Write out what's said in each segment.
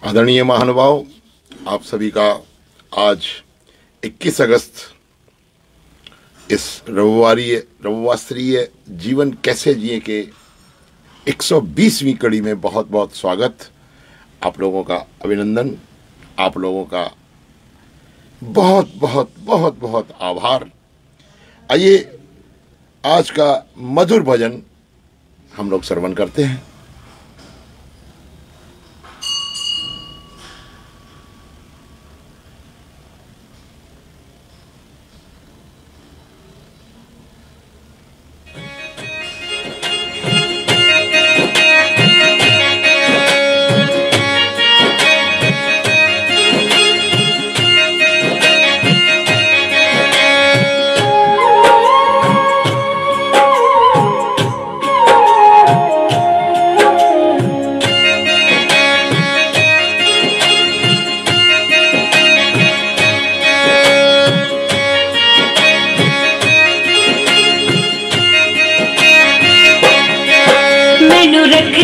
आदरणीय महानुभाव, आप सभी का आज 21 अगस्त इस रविवासरीय जीवन कैसे जिए के 120वीं कड़ी में बहुत बहुत स्वागत। आप लोगों का अभिनंदन, आप लोगों का बहुत बहुत बहुत बहुत आभार। आइए आज का मधुर भजन हम लोग श्रवण करते हैं।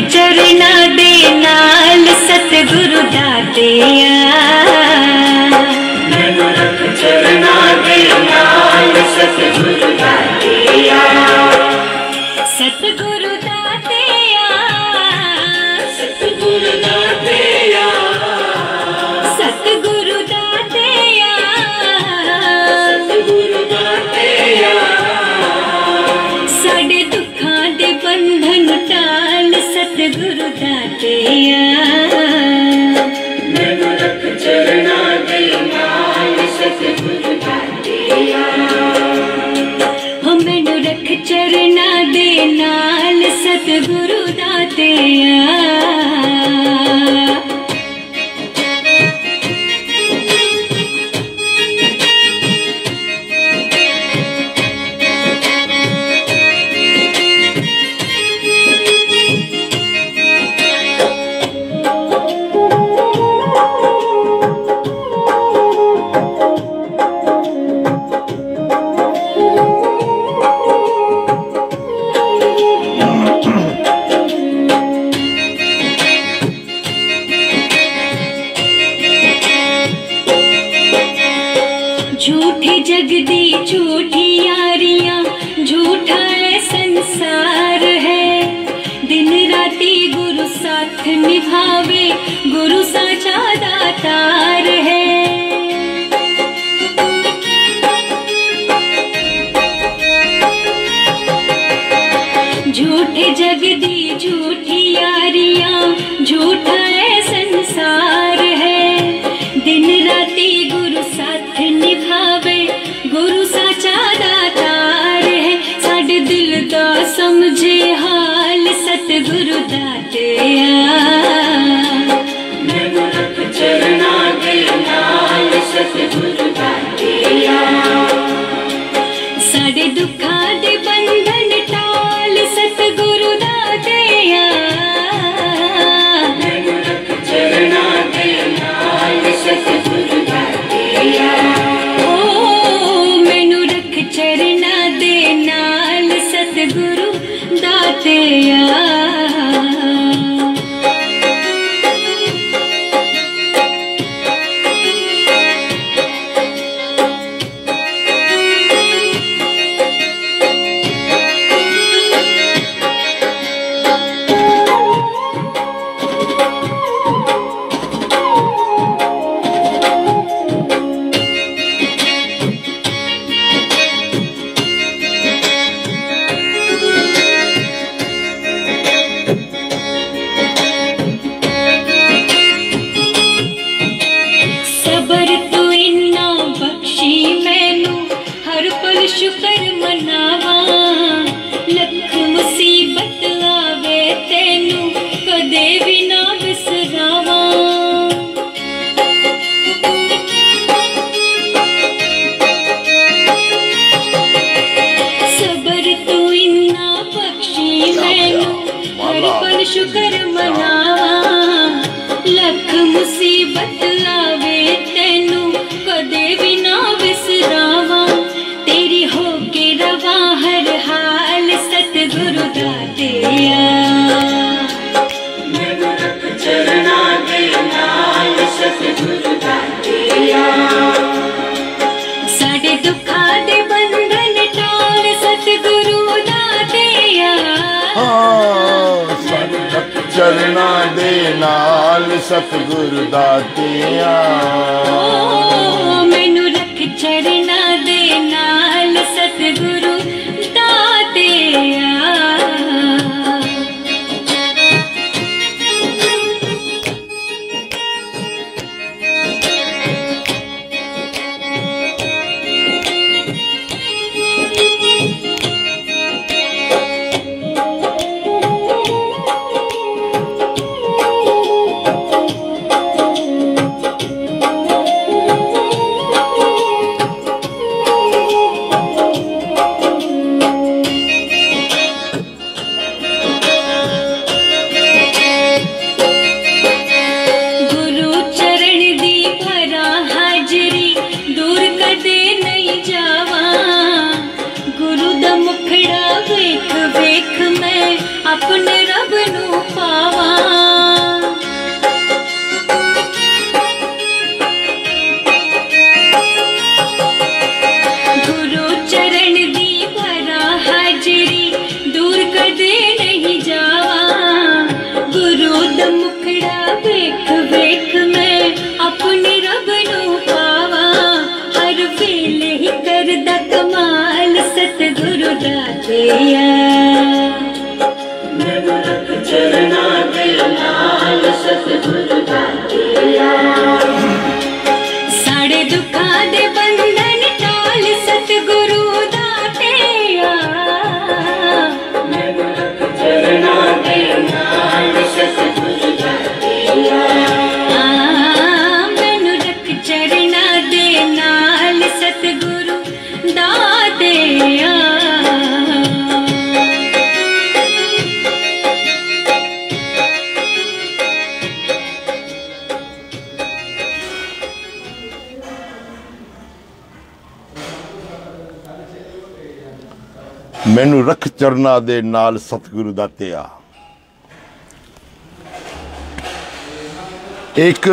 चरना दे नाल सतगुरु दातिया, मैनू रख चरना दे नाल सतगुरु दातिया, सतगुरु दातिया, सतगुरु दातिया, सतगुरु दातिया, सतगुरु दातिया, साडे दुखां दे बंधन टाल सतगुरु दातिया, मैनू रख चरना दे नाल सतगुरु दातिया, हो मैनू रख चरना दे नाल सतगुरु दातिया। झूठी जगदी झूठी यारियां, झूठा है संसार है, दिन राती गुरु साथ निभावे, गुरु साचा दातार है। झूठी जगदी झूठी यारियां, झूठा है संसार है, दिन राती गुरु साथ निभावे, गुरु साचा दातार है, साडे दिल दा समझे हाल सतगुरु दातिया, मैनू रख चरना दे नाल सतगुरु दातिया, साडे दुखां दे बंधन टाल सतगुरु दातिया, मैनू रख चरना दे नाल सतगुरु दातिया, ओ मैनू रख चरना दे नाल सतगुरु दातिया। शुक्र मनावा, लख मुसीबत आवे तेनू कदे भी ना बिसरावा, सबर तू इन्ना बख्शी मैनू, हर पल शुक्र मनावा, लख मुसीबत आवे तेनू कदे भी ना बिसरावा, तेरी हो के रवा हर हाल सतगुरु दातिया, मैनू रख चरना दे नाल सतगुरु दातिया साडे दुखा दे बंधन टाल सतगुरु दातिया संगत चरना दे नाल सतगुरु दातिया मैनू रख चरना दे नाल सतगुरु दातिया अपने रब नू पावा गुरु चरण दी भरा हाजरी दूर कदे नहीं जावा गुरु दा मुखड़ा वेख वेख मैं अपने रब नू पावा हर वेले ही करदा कमाल सतगुरु दातिया चरना दे नाल सतगुरु दातिया साड़े दुखा दे बंधन टाल सतगुरु दातिया चरना दे नाल सतगुरु दातिया मैनू रख चरना दे नाल सतगुरु दातिया मैनू रख चरना दे नाल सतगुरु दातिया। एक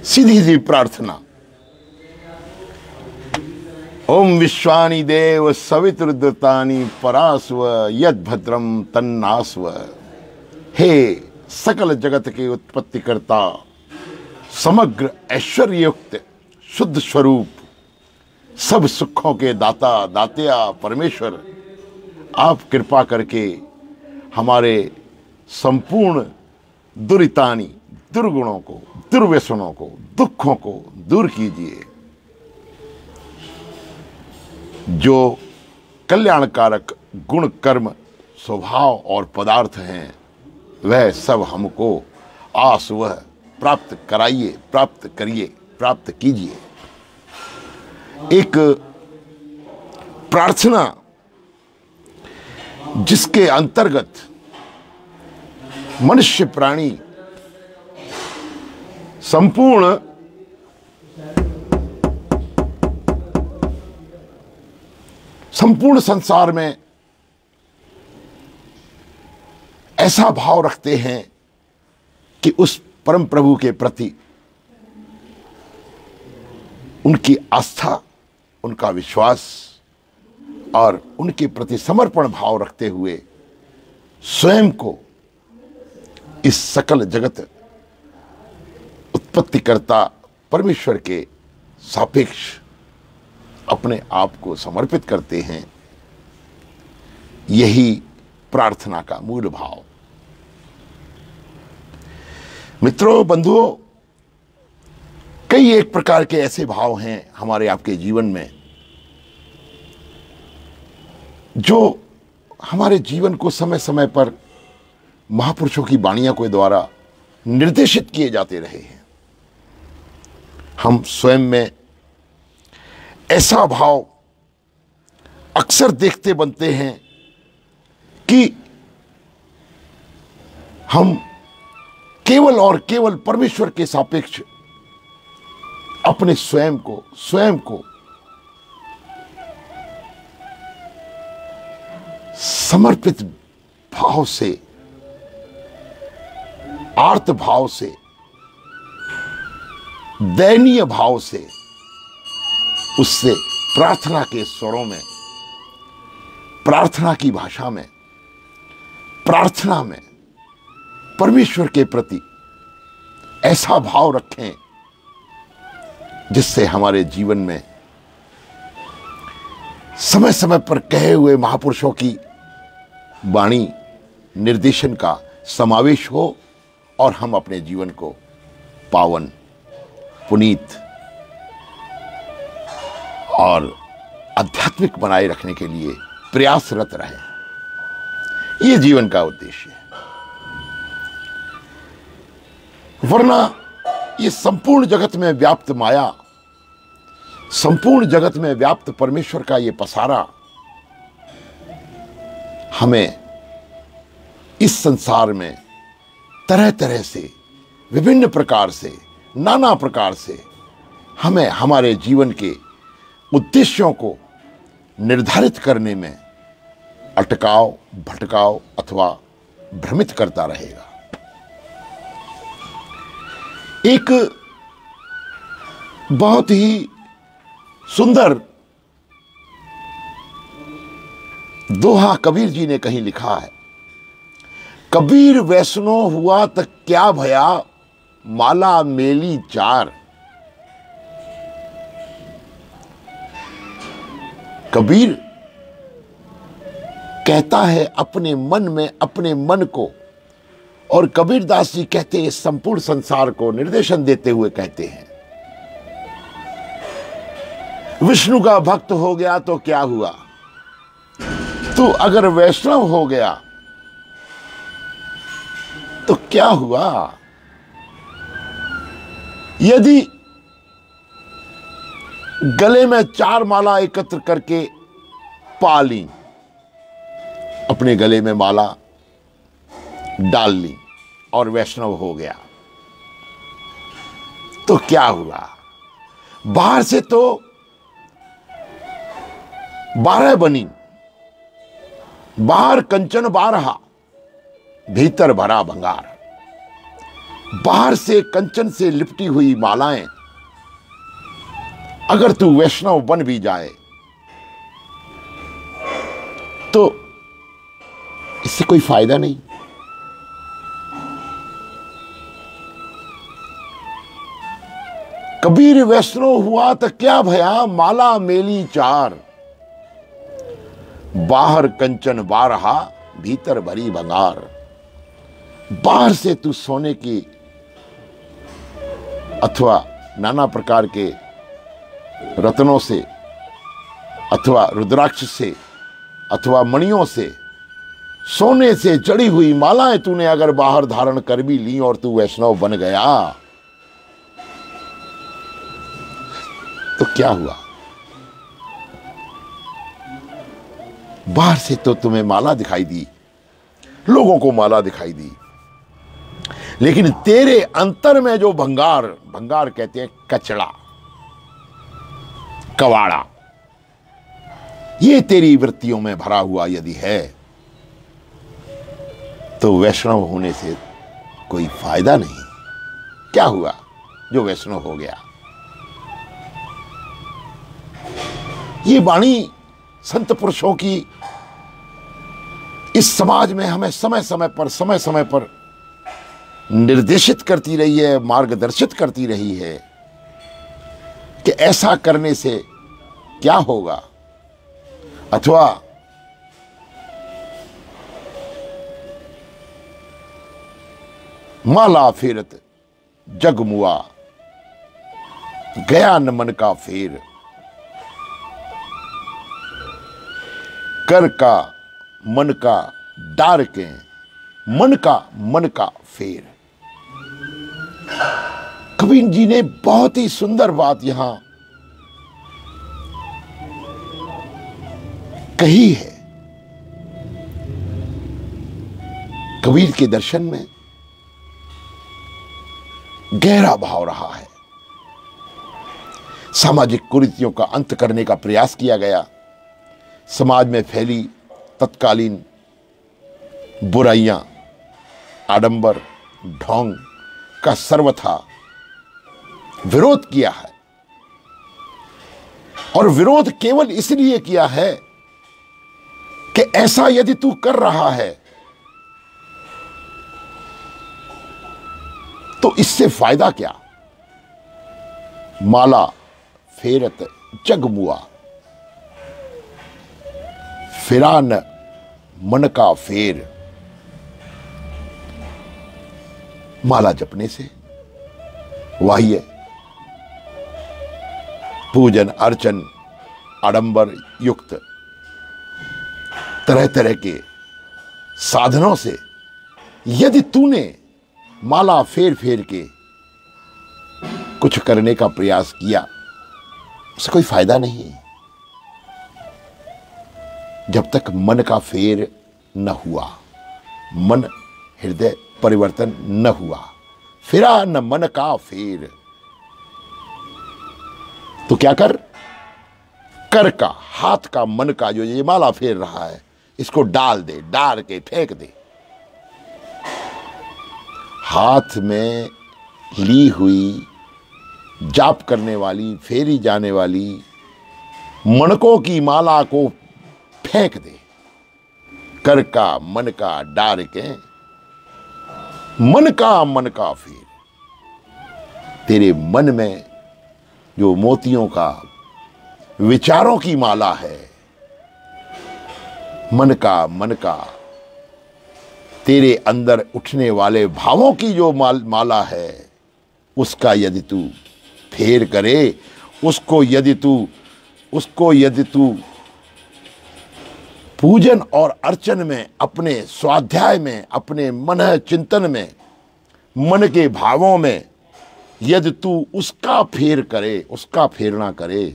सीधी सी प्रार्थना। ओम विश्वानि देव सवितुर्दतानि परास्व यद भद्रम तन्नास्व। हे सकल जगत के उत्पत्ति करता, समग्र ऐश्वर्ययुक्त शुद्ध स्वरूप, सब सुखों के दाता दातिया परमेश्वर, आप कृपा करके हमारे संपूर्ण दुरितानी, दुर्गुणों को, दुर्व्यसनों को, दुखों को दूर कीजिए। जो कल्याणकारक गुण, कर्म, स्वभाव और पदार्थ हैं, वह सब हमको आसुवह प्राप्त कराइए, प्राप्त करिए, प्राप्त कीजिए। एक प्रार्थना जिसके अंतर्गत मनुष्य प्राणी संपूर्ण संसार में ऐसा भाव रखते हैं कि उस परम प्रभु के प्रति उनकी आस्था, उनका विश्वास और उनके प्रति समर्पण भाव रखते हुए स्वयं को इस सकल जगत उत्पत्तिकर्ता परमेश्वर के सापेक्ष अपने आप को समर्पित करते हैं। यही प्रार्थना का मूल भाव। मित्रों, बंधुओं, कई एक प्रकार के ऐसे भाव हैं हमारे आपके जीवन में जो हमारे जीवन को समय समय पर महापुरुषों की वाणियों के द्वारा निर्देशित किए जाते रहे हैं। हम स्वयं में ऐसा भाव अक्सर देखते बनते हैं कि हम केवल और केवल परमेश्वर के सापेक्ष अपने स्वयं को समर्पित भाव से, आर्त भाव से दयनीय भाव से उससे प्रार्थना के स्वरों में, प्रार्थना की भाषा में, प्रार्थना में परमेश्वर के प्रति ऐसा भाव रखें जिससे हमारे जीवन में समय समय पर कहे हुए महापुरुषों की वाणी, निर्देशन का समावेश हो और हम अपने जीवन को पावन, पुनीत और आध्यात्मिक बनाए रखने के लिए प्रयासरत रहें। यह जीवन का उद्देश्य है। वरना ये संपूर्ण जगत में व्याप्त माया, संपूर्ण जगत में व्याप्त परमेश्वर का ये पसारा हमें इस संसार में तरह तरह से, विभिन्न प्रकार से, नाना प्रकार से हमें हमारे जीवन के उद्देश्यों को निर्धारित करने में अटकाव, भटकाव अथवा भ्रमित करता रहेगा। एक बहुत ही सुंदर दोहा कबीर जी ने कहीं लिखा है, कबीर वैष्णो हुआ तक क्या भया, माला मेली चार। कबीर कहता है अपने मन में अपने मन को, और कबीरदास जी कहते हैं संपूर्ण संसार को निर्देशन देते हुए कहते हैं, विष्णु का भक्त हो गया तो क्या हुआ, तू अगर वैष्णव हो गया तो क्या हुआ। यदि गले में 4 माला एकत्र करके पा ली, अपने गले में माला डाल ली और वैष्णव हो गया तो क्या हुआ। बाहर से तो 12 बनी, बाहर कंचन 12, भीतर भरा भंगार। बाहर से कंचन से लिपटी हुई मालाएं अगर तू वैष्णव बन भी जाए तो इससे कोई फायदा नहीं। कबीर वैष्णव हुआ तो क्या भया, माला मेली चार, बाहर कंचन 12, भीतर भरी भंगार। बाहर से तू सोने की अथवा नाना प्रकार के रत्नों से अथवा रुद्राक्ष से अथवा मणियों से, सोने से जड़ी हुई मालाएं तूने अगर बाहर धारण कर भी ली और तू वैष्णव बन गया तो क्या हुआ। बाहर से तो तुम्हें माला दिखाई दी, लोगों को माला दिखाई दी, लेकिन तेरे अंतर में जो भंगार, भंगार कहते हैं कचड़ा, कवाड़ा, ये तेरी वृत्तियों में भरा हुआ यदि है तो वैष्णव होने से कोई फायदा नहीं। क्या हुआ जो वैष्णव हो गया। ये वाणी संत पुरुषों की इस समाज में हमें समय समय पर निर्देशित करती रही है, मार्गदर्शित करती रही है कि ऐसा करने से क्या होगा, अथवा माला फेरत जगमुआ, गया न मन का फेर, कर का मन का डार के, मन का फेर। कबीर जी ने बहुत ही सुंदर बात यहां कही है। कबीर के दर्शन में गहरा भाव रहा है। सामाजिक कुरीतियों का अंत करने का प्रयास किया गया। समाज में फैली तत्कालीन बुराइयां, आडंबर, ढोंग का सर्वथा विरोध किया है, और विरोध केवल इसलिए किया है कि ऐसा यदि तू कर रहा है तो इससे फायदा क्या। माला फेरत जग मुआ, फिरा न मन का फेर। माला जपने से बाह्य पूजन अर्चन आडंबर युक्त तरह तरह के साधनों से यदि तूने माला फेर फेर के कुछ करने का प्रयास किया, उससे कोई फायदा नहीं। जब तक मन का फेर न हुआ, मन हृदय परिवर्तन न हुआ, फिरा न मन का फेर, तो क्या कर का हाथ का मन का जो ये माला फेर रहा है इसको डाल दे, डाल के फेंक दे। हाथ में ली हुई जाप करने वाली, फेरी जाने वाली मणकों की माला को फेंक दे। कर का मन का डार के मन का फेर। तेरे मन में जो मोतियों का विचारों की माला है, मन का तेरे अंदर उठने वाले भावों की जो माला है, उसका यदि तू फेर करे, उसको यदि तू पूजन और अर्चन में, अपने स्वाध्याय में, अपने मन चिंतन में, मन के भावों में यदि तू उसका फेर करे, उसका फेरना करे,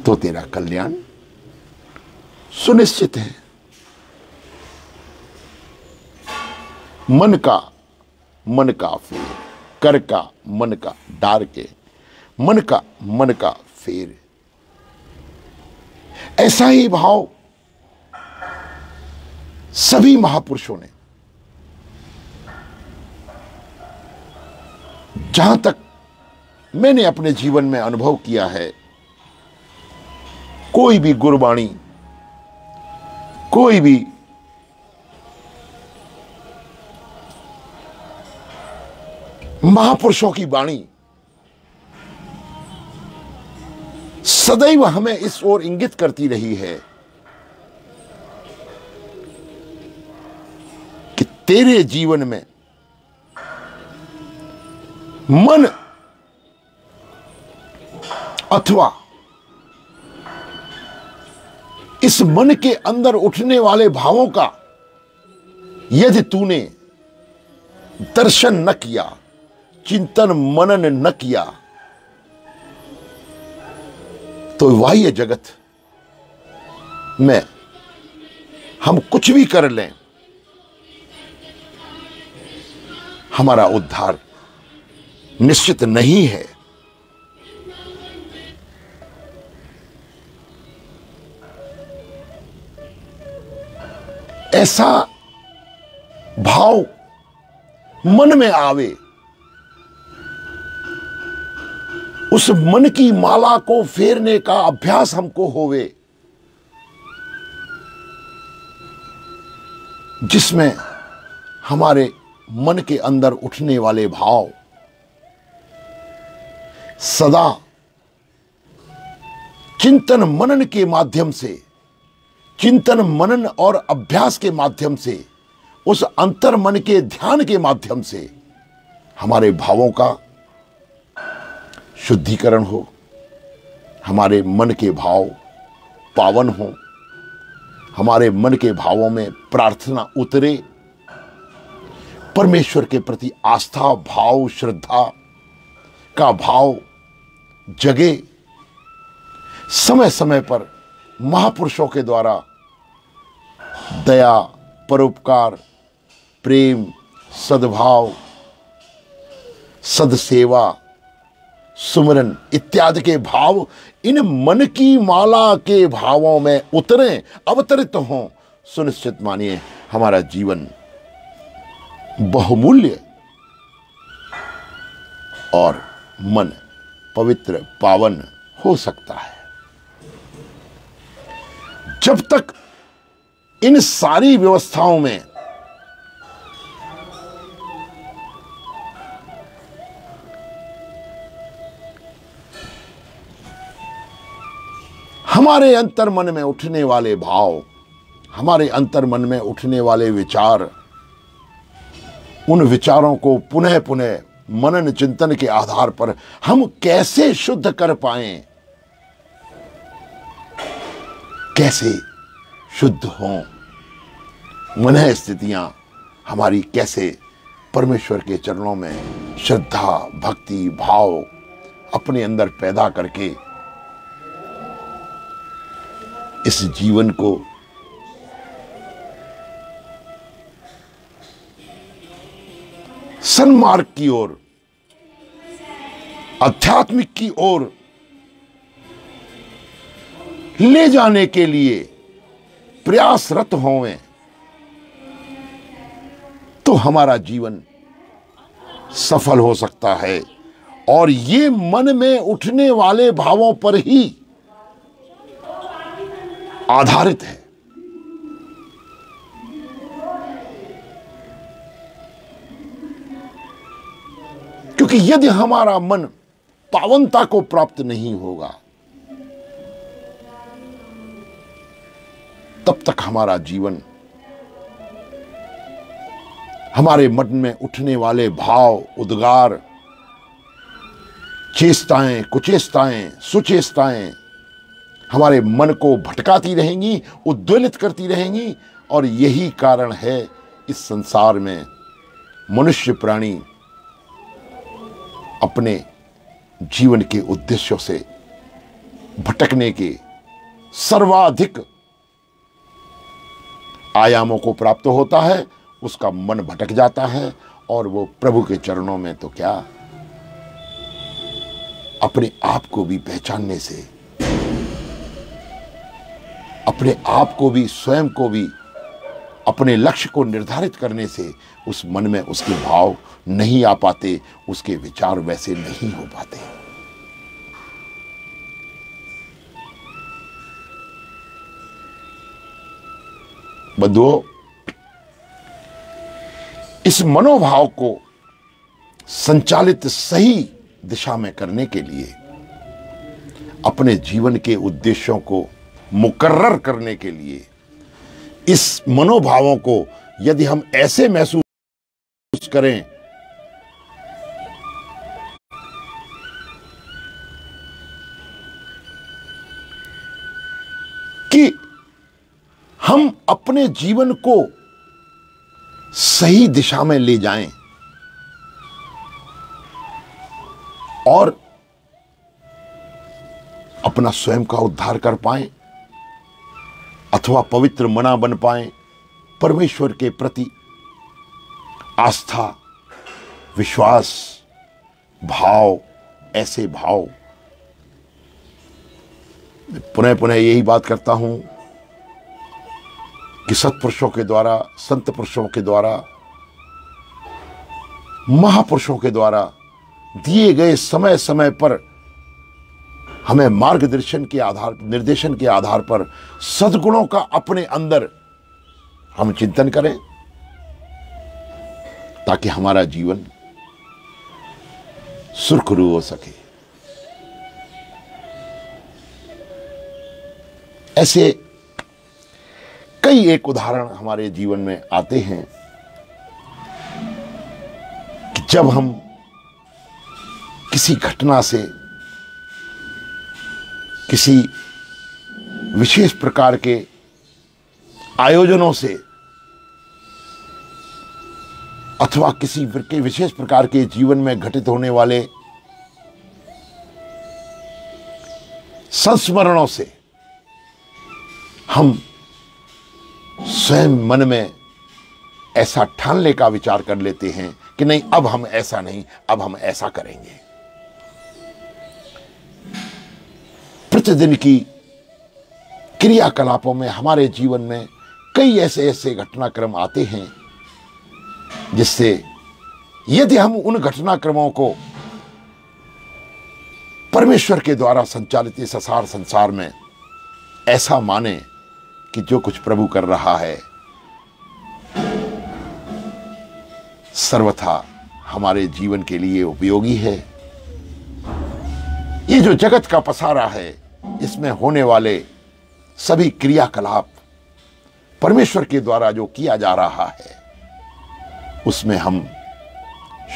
तो तेरा कल्याण सुनिश्चित है। मन का फेर, कर का मन का डार के मन का फेर। ऐसा ही भाव सभी महापुरुषों ने, जहां तक मैंने अपने जीवन में अनुभव किया है, कोई भी गुरबाणी, कोई भी महापुरुषों की वाणी सदैव हमें इस ओर इंगित करती रही है कि तेरे जीवन में मन अथवा इस मन के अंदर उठने वाले भावों का यदि तूने दर्शन न किया, चिंतन मनन न किया, तो बाह्य जगत में हम कुछ भी कर लें, हमारा उद्धार निश्चित नहीं है। ऐसा भाव मन में आवे, उस मन की माला को फेरने का अभ्यास हमको होवे, जिसमें हमारे मन के अंदर उठने वाले भाव सदा चिंतन मनन के माध्यम से, चिंतन मनन और अभ्यास के माध्यम से, उस अंतर मन के ध्यान के माध्यम से हमारे भावों का शुद्धिकरण हो, हमारे मन के भाव पावन हो, हमारे मन के भावों में प्रार्थना उतरे, परमेश्वर के प्रति आस्था भाव श्रद्धा का भाव जगे। समय समय पर महापुरुषों के द्वारा दया, परोपकार, प्रेम, सद्भाव, सदसेवा, सुमरन इत्यादि के भाव इन मन की माला के भावों में उतरें, अवतरित हों। सुनिश्चित मानिए हमारा जीवन बहुमूल्य और मन पवित्र पावन हो सकता है। जब तक इन सारी व्यवस्थाओं में हमारे अंतर मन में उठने वाले भाव, हमारे अंतर मन में उठने वाले विचार, उन विचारों को पुनः पुनः मनन चिंतन के आधार पर हम कैसे शुद्ध कर पाएं, कैसे शुद्ध हों, मन स्थितियां हमारी कैसे परमेश्वर के चरणों में श्रद्धा भक्ति भाव अपने अंदर पैदा करके इस जीवन को सन्मार्ग की ओर, आध्यात्मिक की ओर ले जाने के लिए प्रयासरत होवें, तो हमारा जीवन सफल हो सकता है। और ये मन में उठने वाले भावों पर ही आधारित है। क्योंकि यदि हमारा मन पावनता को प्राप्त नहीं होगा, तब तक हमारा जीवन, हमारे मन में उठने वाले भाव, उद्गार, चेष्टाएं, कुचेष्टाएं, सुचेष्टाएं हमारे मन को भटकाती रहेंगी, उद्वेलित करती रहेंगी। और यही कारण है इस संसार में मनुष्य प्राणी अपने जीवन के उद्देश्यों से भटकने के सर्वाधिक आयामों को प्राप्त होता है। उसका मन भटक जाता है और वो प्रभु के चरणों में तो क्या, अपने आप को भी पहचानने से, अपने आप को भी, स्वयं को भी, अपने लक्ष्य को निर्धारित करने से उस मन में उसके भाव नहीं आ पाते, उसके विचार वैसे नहीं हो पाते। बंधुओं, इस मनोभाव को संचालित सही दिशा में करने के लिए, अपने जीवन के उद्देश्यों को मुकर्रर करने के लिए, इस मनोभावों को यदि हम ऐसे महसूस करें कि हम अपने जीवन को सही दिशा में ले जाएं और अपना स्वयं का उद्धार कर पाएं, अथवा पवित्र मना बन पाएं, परमेश्वर के प्रति आस्था, विश्वास, भाव, ऐसे भाव। मैं पुनः पुनः यही बात करता हूं कि सत्पुरुषों के द्वारा, संत पुरुषों के द्वारा, महापुरुषों के द्वारा दिए गए समय समय पर हमें मार्गदर्शन के आधार, निर्देशन के आधार पर सद्गुणों का अपने अंदर हम चिंतन करें, ताकि हमारा जीवन सुरखरू हो सके। ऐसे कई एक उदाहरण हमारे जीवन में आते हैं कि जब हम किसी घटना से, किसी विशेष प्रकार के आयोजनों से, अथवा किसी के विशेष प्रकार के जीवन में घटित होने वाले संस्मरणों से हम स्वयं मन में ऐसा ठानने का विचार कर लेते हैं कि नहीं, अब हम ऐसा नहीं, अब हम ऐसा करेंगे। प्रतिदिन की क्रियाकलापों में, हमारे जीवन में कई ऐसे ऐसे घटनाक्रम आते हैं जिससे यदि हम उन घटनाक्रमों को परमेश्वर के द्वारा संचालित इस असार संसार में ऐसा माने कि जो कुछ प्रभु कर रहा है सर्वथा हमारे जीवन के लिए उपयोगी है। ये जो जगत का पसारा है, इसमें होने वाले सभी क्रियाकलाप परमेश्वर के द्वारा जो किया जा रहा है, उसमें हम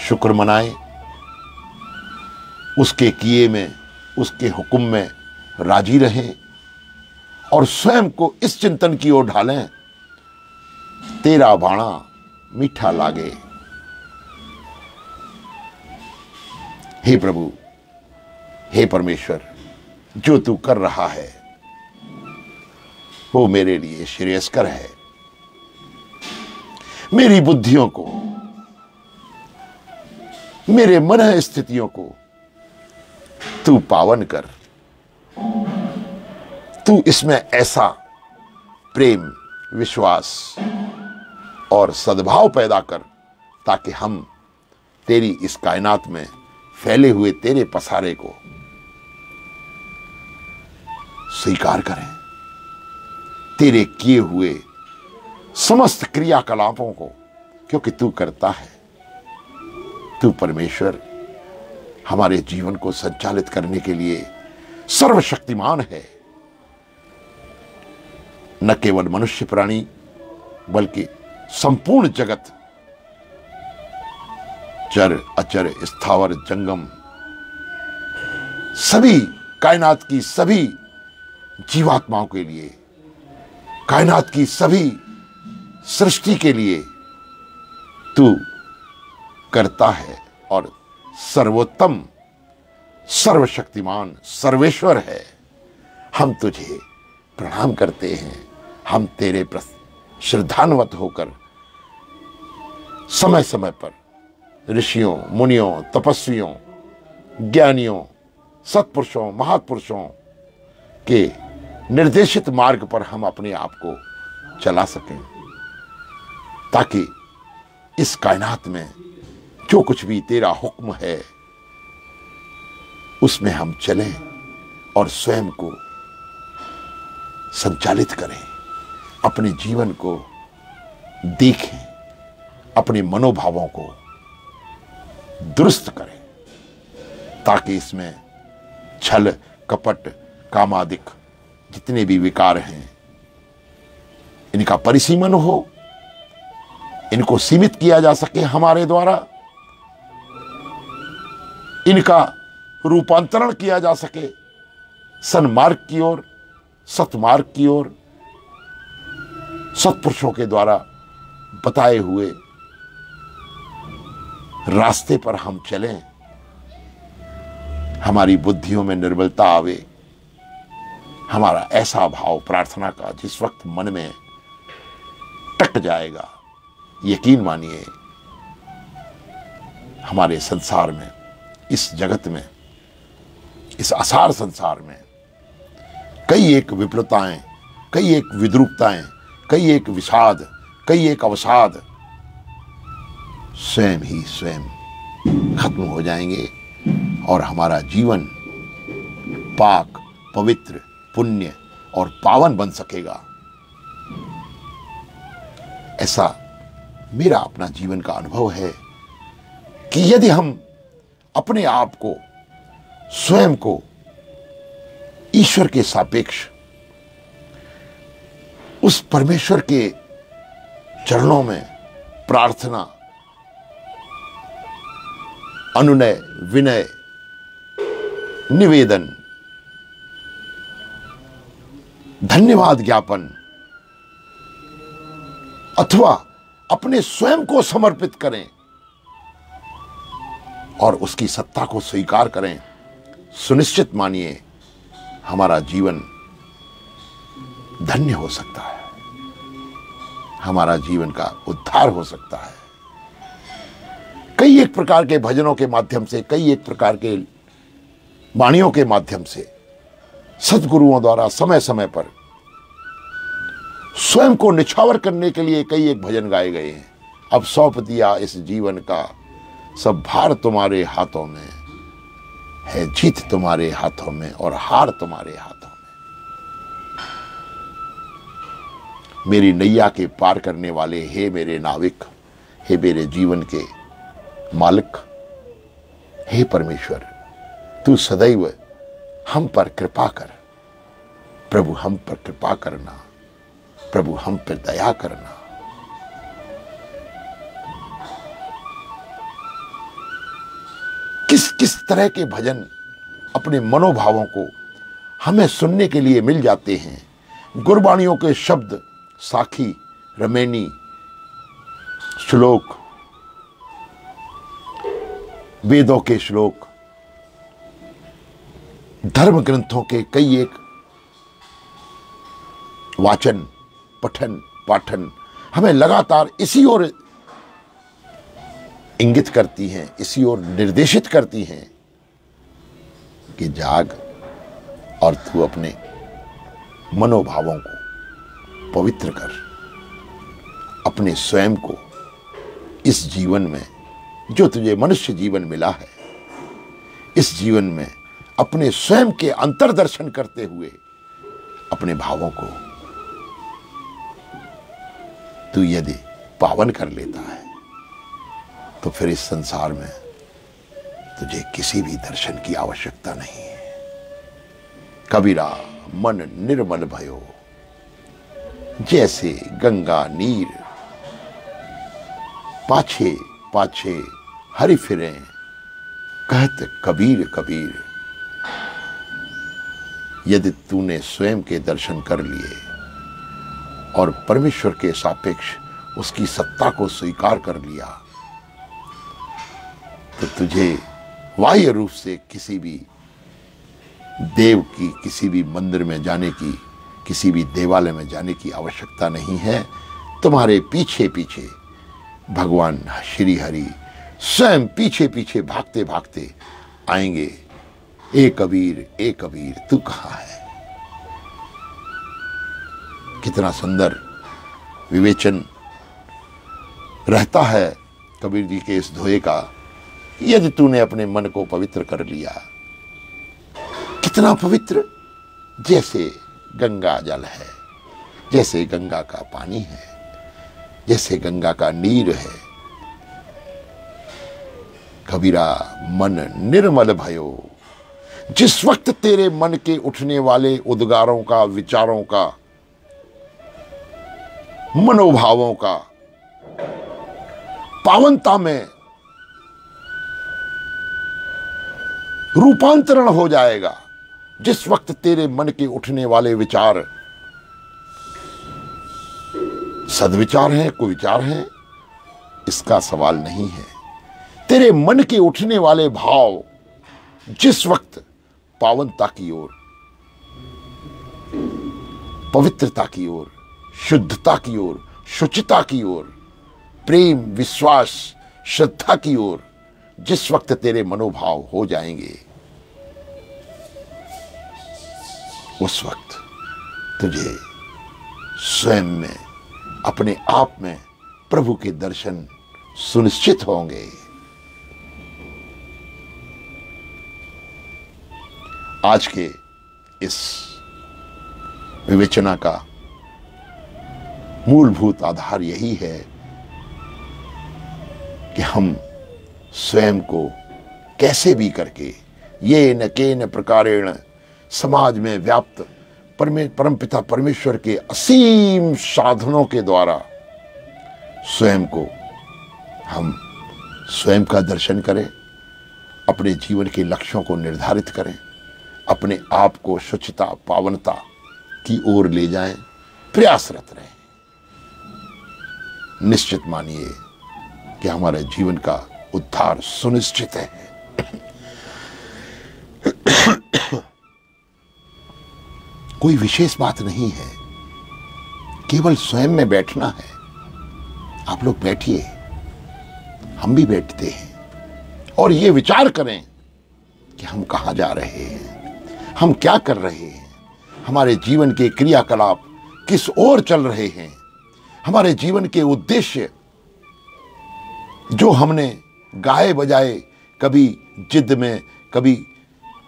शुक्र मनाएं, उसके किए में, उसके हुक्म में राजी रहें और स्वयं को इस चिंतन की ओर ढालें, तेरा बाणा मीठा लागे। हे प्रभु, हे परमेश्वर, जो तू कर रहा है वो मेरे लिए श्रेयस्कर है। मेरी बुद्धियों को, मेरे मन स्थितियों को तू पावन कर। तू इसमें ऐसा प्रेम, विश्वास और सद्भाव पैदा कर ताकि हम तेरी इस कायनात में फैले हुए तेरे पसारे को स्वीकार करें, तेरे किए हुए समस्त क्रियाकलापों को, क्योंकि तू करता है। तू परमेश्वर हमारे जीवन को संचालित करने के लिए सर्वशक्तिमान है। न केवल मनुष्य प्राणी बल्कि संपूर्ण जगत, चर अचर स्थावर जंगम, सभी कायनात की सभी जीवात्माओं के लिए, कायनात की सभी सृष्टि के लिए तू करता है और सर्वोत्तम, सर्वशक्तिमान, सर्वेश्वर है। हम तुझे प्रणाम करते हैं। हम तेरे प्रति श्रद्धान्वित होकर समय समय पर ऋषियों, मुनियों, तपस्वियों, ज्ञानियों, सत्पुरुषों, महापुरुषों के निर्देशित मार्ग पर हम अपने आप को चला सकें, ताकि इस कायनात में जो कुछ भी तेरा हुक्म है उसमें हम चलें और स्वयं को संचालित करें, अपने जीवन को देखें, अपने मनोभावों को दुरुस्त करें, ताकि इसमें छल, कपट, कामादिक जितने भी विकार हैं इनका परिसीमन हो, इनको सीमित किया जा सके हमारे द्वारा, इनका रूपांतरण किया जा सके सन्मार्ग की ओर, सतमार्ग की ओर, सत्पुरुषों के द्वारा बताए हुए रास्ते पर हम चलें। हमारी बुद्धियों में निर्बलता आवे, हमारा ऐसा भाव प्रार्थना का जिस वक्त मन में टक जाएगा, यकीन मानिए हमारे संसार में, इस जगत में, इस असार संसार में कई एक विप्लताएं, कई एक विद्रूपताएं, कई एक विषाद, कई एक अवसाद स्वयं ही स्वयं खत्म हो जाएंगे और हमारा जीवन पाक, पवित्र, पुण्य और पावन बन सकेगा। ऐसा मेरा अपना जीवन का अनुभव है कि यदि हम अपने आप को, स्वयं को ईश्वर के सापेक्ष उस परमेश्वर के चरणों में प्रार्थना, अनुनय, विनय, निवेदन, धन्यवाद ज्ञापन अथवा अपने स्वयं को समर्पित करें और उसकी सत्ता को स्वीकार करें, सुनिश्चित मानिए हमारा जीवन धन्य हो सकता है, हमारा जीवन का उद्धार हो सकता है। कई एक प्रकार के भजनों के माध्यम से, कई एक प्रकार के वाणियों के माध्यम से सद्गुरुओं द्वारा समय समय पर स्वयं को निछावर करने के लिए कई एक भजन गाए गए हैं। अब सौंप दिया इस जीवन का सब भार तुम्हारे हाथों में, है जीत तुम्हारे हाथों में और हार तुम्हारे हाथों में। मेरी नैया के पार करने वाले, हे मेरे नाविक, हे मेरे जीवन के मालिक, हे परमेश्वर, तू सदैव हम पर कृपा कर। प्रभु हम पर कृपा करना, प्रभु हम पर दया करना। किस किस तरह के भजन अपने मनोभावों को हमें सुनने के लिए मिल जाते हैं। गुरबाणियों के शब्द, साखी, रमैनी, श्लोक, वेदों के श्लोक, धर्म ग्रंथों के कई एक वाचन, पठन, पाठन हमें लगातार इसी ओर इंगित करती हैं, इसी ओर निर्देशित करती हैं कि जाग और तू अपने मनोभावों को पवित्र कर। अपने स्वयं को इस जीवन में, जो तुझे मनुष्य जीवन मिला है, इस जीवन में अपने स्वयं के अंतर्दर्शन करते हुए अपने भावों को तू यदि पावन कर लेता है तो फिर इस संसार में तुझे किसी भी दर्शन की आवश्यकता नहीं है। कबीरा मन निर्मल भयो, जैसे गंगा नीर, पाछे पाछे हरि फिरे, कहत कबीर कबीर। यदि तूने स्वयं के दर्शन कर लिए और परमेश्वर के सापेक्ष उसकी सत्ता को स्वीकार कर लिया तो तुझे बाह्य रूप से किसी भी देव की, किसी भी मंदिर में जाने की, किसी भी देवालय में जाने की आवश्यकता नहीं है। तुम्हारे पीछे पीछे भगवान श्री हरि स्वयं पीछे पीछे भागते भागते आएंगे। ए कबीर तू कहाँ है। कितना सुंदर विवेचन रहता है कबीर जी के इस धोए का। यदि तूने अपने मन को पवित्र कर लिया, कितना पवित्र, जैसे गंगा जल है, जैसे गंगा का पानी है, जैसे गंगा का नीर है। कबीरा मन निर्मल भयो, जिस वक्त तेरे मन के उठने वाले उद्गारों का, विचारों का, मनोभावों का पावनता में रूपांतरण हो जाएगा, जिस वक्त तेरे मन के उठने वाले विचार सद्विचार हैं, कुविचार हैं, इसका सवाल नहीं है। तेरे मन के उठने वाले भाव जिस वक्त पावनता की ओर, पवित्रता की ओर, शुद्धता की ओर, शुचिता की ओर, प्रेम, विश्वास, श्रद्धा की ओर जिस वक्त तेरे मनोभाव हो जाएंगे, उस वक्त तुझे स्वयं में, अपने आप में प्रभु के दर्शन सुनिश्चित होंगे। आज के इस विवेचना का मूलभूत आधार यही है कि हम स्वयं को कैसे भी करके ये न केन प्रकारेण समाज में व्याप्त परमपिता परमेश्वर के असीम साधनों के द्वारा स्वयं को हम स्वयं का दर्शन करें, अपने जीवन के लक्ष्यों को निर्धारित करें, अपने आप को शुचिता, पावनता की ओर ले जाएं, प्रयासरत रहें। निश्चित मानिए कि हमारे जीवन का उद्धार सुनिश्चित है। कोई विशेष बात नहीं है, केवल स्वयं में बैठना है। आप लोग बैठिए, हम भी बैठते हैं और ये विचार करें कि हम कहां जा रहे हैं, हम क्या कर रहे हैं, हमारे जीवन के क्रियाकलाप किस ओर चल रहे हैं, हमारे जीवन के उद्देश्य जो हमने गाए बजाए, कभी जिद में, कभी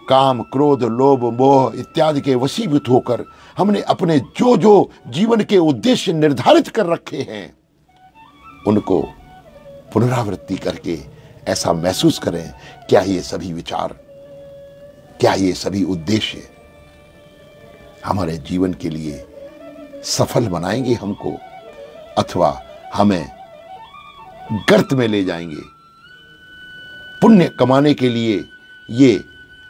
काम, क्रोध, लोभ, मोह इत्यादि के वशीभूत होकर हमने अपने जो जो जीवन के उद्देश्य निर्धारित कर रखे हैं उनको पुनरावृत्ति करके ऐसा महसूस करें, क्या ये सभी विचार, क्या ये सभी उद्देश्य हमारे जीवन के लिए सफल बनाएंगे हमको, अथवा हमें गर्त में ले जाएंगे। पुण्य कमाने के लिए ये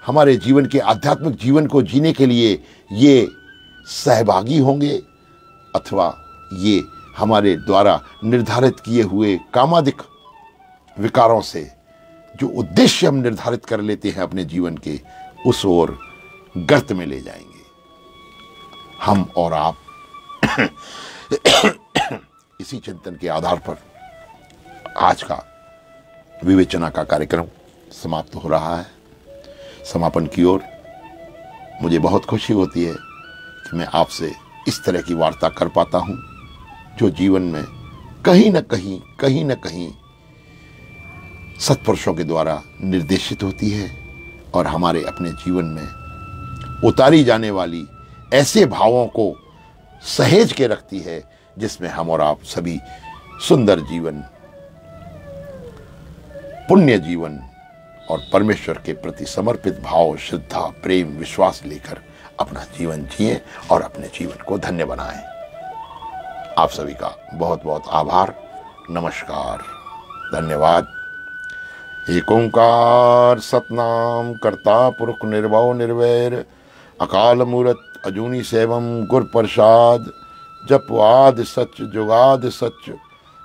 हमारे जीवन के आध्यात्मिक जीवन को जीने के लिए ये सहभागी होंगे, अथवा ये हमारे द्वारा निर्धारित किए हुए कामादिक विकारों से जो उद्देश्य हम निर्धारित कर लेते हैं अपने जीवन के, उस ओर गर्त में ले जाएंगे। हम और आप इसी चिंतन के आधार पर आज का विवेचना का कार्यक्रम समाप्त हो रहा है। समापन की ओर मुझे बहुत खुशी होती है कि मैं आपसे इस तरह की वार्ता कर पाता हूं, जो जीवन में कहीं न कहीं सत्पुरुषों के द्वारा निर्देशित होती है और हमारे अपने जीवन में उतारी जाने वाली ऐसे भावों को सहेज के रखती है जिसमें हम और आप सभी सुंदर जीवन, पुण्य जीवन और परमेश्वर के प्रति समर्पित भाव, श्रद्धा, प्रेम, विश्वास लेकर अपना जीवन जिएं और अपने जीवन को धन्य बनाएं। आप सभी का बहुत बहुत आभार, नमस्कार, धन्यवाद। एक ओंकार सतनाम करता पुरख निर्भव निर्वैर अकाल मूरत अजूनी सेवम गुर प्रसाद। जप आद सच जुगाद सच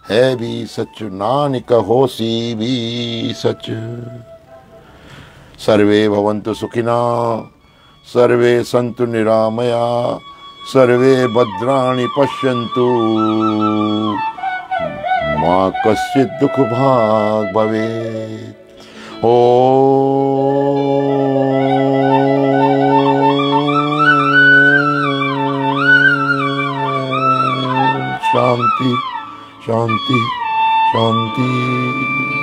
है भी सच, नानक होसी भी सच। सर्वे भवन्तु सुखिना, सर्वे सन्तु निरामया, सर्वे भद्राणि पश्यन्तु, मा कश्चित् दुःख भाग् भवेत्। ओम शांति शांति शांति।